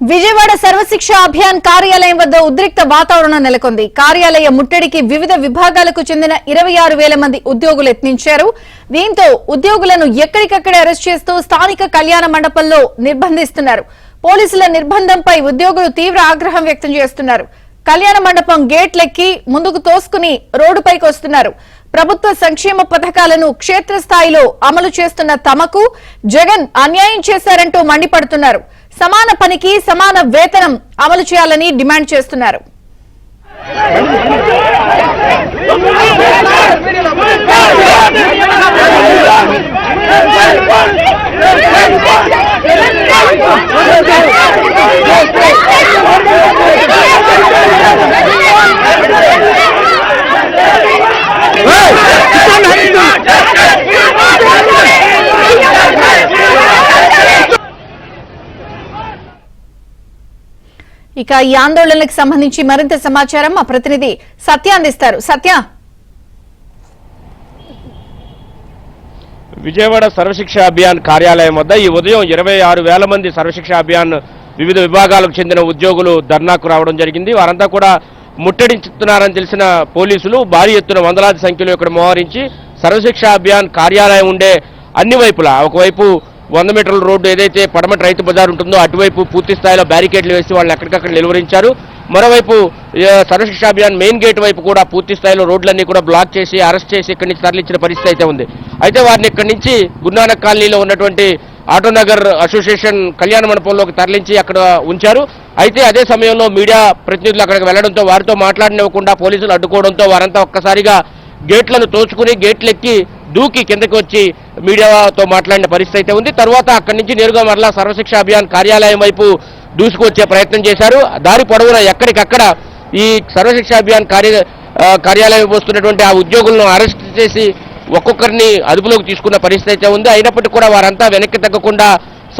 విజయవాడ సర్వశిక్ష అభియాన్ కార్యాలయం వద్ద ఉద్రిక్త వాతావరణం నెలకొంది. కార్యాలయ ముట్టడికి వివిధ విభాగాలకు చెందిన 26,000 మంది ఉద్యోగులు యత్నించారు. దీంతో ఉద్యోగులను ఎక్కడికక్కడే అరెస్ట్ చేస్తూ స్థానిక కళ్యాణ మండపంలో నిర్బంధిస్తున్నారు. పోలీసుల నిర్బంధంపై ఉద్యోగులు తీవ్ర ఆగ్రహం వ్యక్తం చేస్తున్నారు. కళ్యాణ మండపం గేట్లెక్కి ముందుకు తోసుకుని రోడ్డుపైకి వస్తున్నారు. ప్రభుత్వ సంక్షేమ పథకాలను క్షేత్రస్థాయిలో అమలు చేస్తున్న తమకు జగన్ అన్యాయం చేశారంటూ మండిపడుతున్నారు. సమాన పనికి సమాన వేతనం అమలు చేయాలని డిమాండ్ చేస్తున్నారు. ఇక ఈ ఆందోళనలకు సంబంధించి మరింత సమాచారం మా ప్రతినిధి సత్య అందిస్తారు. సత్య, విజయవాడ సర్వశిక్ష అభియాన్ కార్యాలయం వద్ద ఈ ఉదయం 26,000 మంది సర్వశిక్ష అభియాన్ వివిధ విభాగాలకు చెందిన ఉద్యోగులు ధర్నాకు రావడం జరిగింది. వారంతా కూడా ముట్టడించుతున్నారని తెలిసిన పోలీసులు భారీ ఎత్తున వందలాది సంఖ్యలో ఇక్కడ మోహరించి సర్వశిక్ష అభియాన్ కార్యాలయం ఉండే అన్ని వైపులా, ఒకవైపు 100 మీటర్ల రోడ్డు ఏదైతే పడమటి రైతు బజార్ ఉంటుందో అటువైపు పూర్తి స్థాయిలో బ్యారికేడ్లు వేసి వాళ్ళని ఎక్కడికక్కడ నిలువరించారు. మరోవైపు సర్వశిక్ష అభియాన్ మెయిన్ గేట్ వైపు కూడా పూర్తి స్థాయిలో రోడ్లన్నీ కూడా బ్లాక్ చేసి అరెస్ట్ చేసి ఇక్కడి నుంచి తరలించిన పరిస్థితి అయితే ఉంది. అయితే వారిని ఇక్కడి నుంచి గురునానక్ కాలనీలో ఉన్నటువంటి ఆటోనగర్ అసోసియేషన్ కళ్యాణ మండపంలోకి తరలించి అక్కడ ఉంచారు. అయితే అదే సమయంలో మీడియా ప్రతినిధులు అక్కడికి వెళ్లడంతో వారితో మాట్లాడనివ్వకుండా పోలీసులు అడ్డుకోవడంతో వారంతా ఒక్కసారిగా గేట్లను తోచుకుని గేట్లెక్కి దూకి కిందకి వచ్చి మీడియాతో మాట్లాడిన పరిస్థితి అయితే ఉంది. తర్వాత అక్కడి నుంచి నేరుగా మరలా సర్వశిక్ష అభియాన్ కార్యాలయం వైపు దూసుకొచ్చే ప్రయత్నం చేశారు. దారి పొడవునా ఎక్కడికక్కడ ఈ సర్వశిక్ష అభియాన్ కార్యాలయం వస్తున్నటువంటి ఆ ఉద్యోగులను అరెస్ట్ చేసి ఒక్కొక్కరిని అదుపులోకి తీసుకున్న పరిస్థితి అయితే ఉంది. అయినప్పటికీ కూడా వారంతా వెనక్కి తగ్గకుండా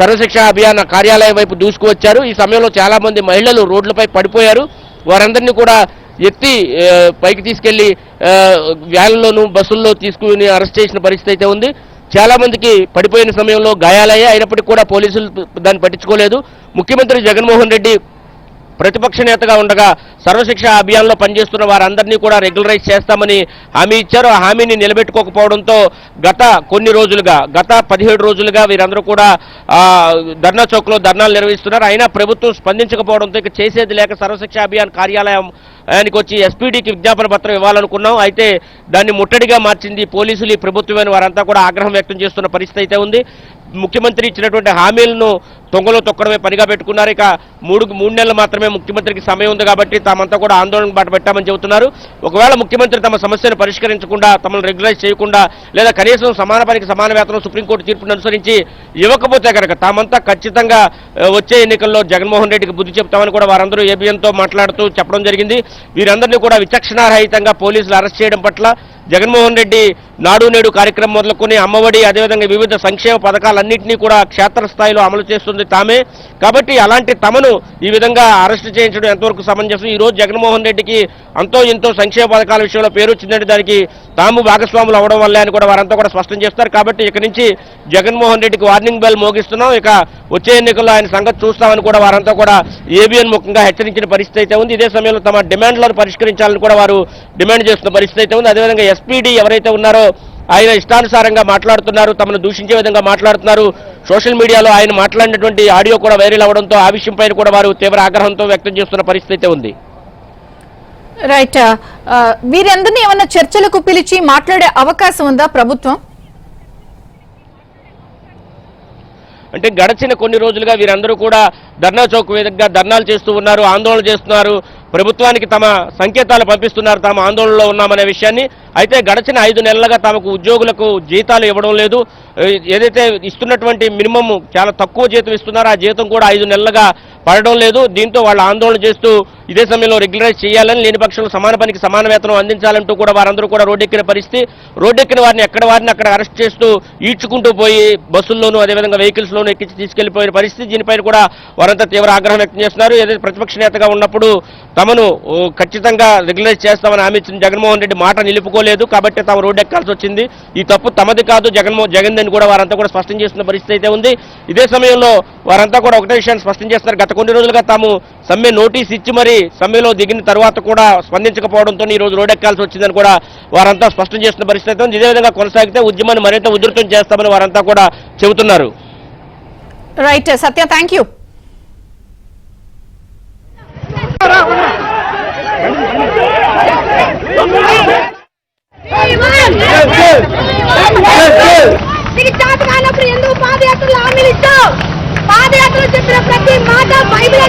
సర్వశిక్ష అభియాన్ కార్యాలయం వైపు దూసుకువచ్చారు. ఈ సమయంలో చాలా మంది మహిళలు రోడ్లపై పడిపోయారు. వారందరినీ కూడా ఎత్తి పైకి తీసుకెళ్లి వ్యాన్లోనూ బస్సుల్లో తీసుకుని అరెస్ట్ చేసిన పరిస్థితి అయితే ఉంది. చాలా మందికి పడిపోయిన సమయంలో గాయాలయ్యాయి. అయినప్పటికీ కూడా పోలీసులు దాన్ని పట్టించుకోలేదు. ముఖ్యమంత్రి జగన్మోహన్ రెడ్డి ప్రతిపక్ష నేతగా ఉండగా సర్వశిక్ష అభియాన్లో పనిచేస్తున్న వారందరినీ కూడా రెగ్యులరైజ్ చేస్తామని హామీ ఇచ్చారు. ఆ హామీని నిలబెట్టుకోకపోవడంతో గత 17 రోజులుగా వీరందరూ కూడా ధర్నా చౌక్లో ధర్నాలు నిర్వహిస్తున్నారు. అయినా ప్రభుత్వం స్పందించకపోవడంతో ఇక చేసేది లేక సర్వశిక్ష అభియాన్ కార్యాలయానికి వచ్చి ఎస్పీడీకి విజ్ఞాపన పత్రం ఇవ్వాలనుకున్నాం. అయితే దాన్ని ముట్టడిగా మార్చింది పోలీసులు, ఈ ప్రభుత్వమైన వారంతా కూడా ఆగ్రహం వ్యక్తం చేస్తున్న పరిస్థితి అయితే ఉంది. ముఖ్యమంత్రి ఇచ్చినటువంటి హామీలను తొంగలో తొక్కడమే పనిగా పెట్టుకున్నారు. ఇక 3 నెలలు మాత్రమే ముఖ్యమంత్రికి సమయం ఉంది కాబట్టి తామంతా కూడా ఆందోళన బాట పెట్టామని చెబుతున్నారు. ఒకవేళ ముఖ్యమంత్రి తమ సమస్యను పరిష్కరించకుండా, తమను రెగ్యులైజ్ చేయకుండా, లేదా కనీసం సమాన పనికి సమాన వేతనం సుప్రీంకోర్టు తీర్పును అనుసరించి ఇవ్వకపోతే కనుక తామంతా ఖచ్చితంగా వచ్చే ఎన్నికల్లో జగన్మోహన్ రెడ్డికి బుద్ధి చెప్తామని కూడా వారందరూ ఏబిఎన్తో మాట్లాడుతూ చెప్పడం జరిగింది. వీరందరినీ కూడా విచక్షణారహితంగా పోలీసులు అరెస్ట్ చేయడం పట్ల జగన్మోహన్ రెడ్డి నాడు నేడు కార్యక్రమం మొదలుకొని అమ్మఒడి, అదేవిధంగా వివిధ సంక్షేమ పథకాలన్నింటినీ కూడా క్షేత్రస్థాయిలో అమలు చేస్తుంది తామే. కాబట్టి అలాంటి తమను ఈ విధంగా అరెస్టు చేయించడం ఎంతవరకు సమంజసం? ఈ రోజు జగన్మోహన్ రెడ్డికి అంతో ఎంతో సంక్షేమ పథకాల విషయంలో పేరు వచ్చిందంటే దానికి తాము భాగస్వాములు అవ్వడం వల్లే అని కూడా వారంతా కూడా స్పష్టం చేస్తారు. కాబట్టి ఇక నుంచి జగన్మోహన్ రెడ్డికి వార్నింగ్ బెల్ మోగిస్తున్నాం, ఇక వచ్చే ఎన్నికల్లో ఆయన సంగతి చూస్తామని కూడా వారంతా కూడా ఏబిఎన్ ముఖంగా హెచ్చరించిన పరిస్థితి అయితే ఉంది. ఇదే సమయంలో తమ డిమాండ్లను పరిష్కరించాలని కూడా వారు డిమాండ్ చేస్తున్న పరిస్థితి అయితే ఉంది. అదేవిధంగా ఎస్పీడీ ఎవరైతే ఉన్నారో ఆయన ఇష్టానుసారంగా మాట్లాడుతున్నారు, తమను దూషించే విధంగా మాట్లాడుతున్నారు. సోషల్ మీడియాలో ఆయన మాట్లాడినటువంటి ఆడియో కూడా వైరల్ అవడంతో ఆ విషయంపైన కూడా వారు తీవ్ర ఆగ్రహంతో వ్యక్తం చేస్తున్న పరిస్థితి అయితే ఉంది. రైట్, వీరందరినీ ఏమన్నా చర్చలకు పిలిచి మాట్లాడే అవకాశం ఉందా ప్రభుత్వం? అంటే గడిచిన కొన్ని రోజులుగా వీరందరూ కూడా ధర్నా చౌక్ వేదికగా ధర్నాలు చేస్తూ ఉన్నారు, ఆందోళన చేస్తున్నారు, ప్రభుత్వానికి తమ సంకేతాలు పంపిస్తున్నారు, తాము ఆందోళనలో ఉన్నామనే విషయాన్ని. అయితే గడిచిన 5 నెలలుగా తమకు ఉద్యోగులకు జీతాలు ఇవ్వడం లేదు. ఏదైతే ఇస్తున్నటువంటి మినిమం చాలా తక్కువ జీతం ఇస్తున్నారో ఆ జీతం కూడా 5 నెలలుగా పడడం లేదు. దీంతో వాళ్ళు ఆందోళన చేస్తూ ఇదే సమయంలో రెగ్యులరైజ్ చేయాలని, లేని పక్షంలో సమాన పనికి సమాన వేతనం అందించాలంటూ కూడా వారందరూ కూడా రోడ్డెక్కిన పరిస్థితి. రోడ్డెక్కిన వారిని అక్కడ అరెస్ట్ చేస్తూ ఈడ్చుకుంటూ పోయి బస్సుల్లోనూ అదేవిధంగా వెహికల్స్ లోనూ ఎక్కించి తీసుకెళ్లిపోయిన పరిస్థితి. దీనిపైన కూడా వారంతా తీవ్ర ఆగ్రహం వ్యక్తం చేస్తున్నారు. ఏదైతే ప్రతిపక్ష నేతగా ఉన్నప్పుడు తమను ఖచ్చితంగా రెగ్యులరైజ్ చేస్తామని హామీ ఇచ్చిన జగన్మోహన్ రెడ్డి మాట నిలుపుకోలేదు కాబట్టి తాము రోడ్డు ఎక్కాల్సి వచ్చింది. ఈ తప్పు తమది కాదు, జగన్ అని కూడా వారంతా కూడా స్పష్టం చేస్తున్న పరిస్థితి అయితే ఉంది. ఇదే సమయంలో వారంతా కూడా ఒకటే విషయాన్ని స్పష్టం చేస్తున్నారు. గత కొన్ని రోజులుగా తాము సమ్మె నోటీస్ ఇచ్చి మరి సమ్మెలో దిగిన తర్వాత కూడా స్పందించకపోవడంతో ఈ రోజు రోడ్డు ఎక్కాల్సి వచ్చిందని కూడా వారంతా స్పష్టం చేస్తున్న పరిస్థితి అయితే ఉంది. ఇదే విధంగా కొనసాగితే ఉద్యమాన్ని మరింత ఉధృతం చేస్తామని వారంతా కూడా చెబుతున్నారు. Right Satya, thank you. ఎందుకు పాదయాత్రలు హామీలు ఇచ్చావు? పాదయాత్రలు చెప్పిన ప్రతి మాట బైబిల్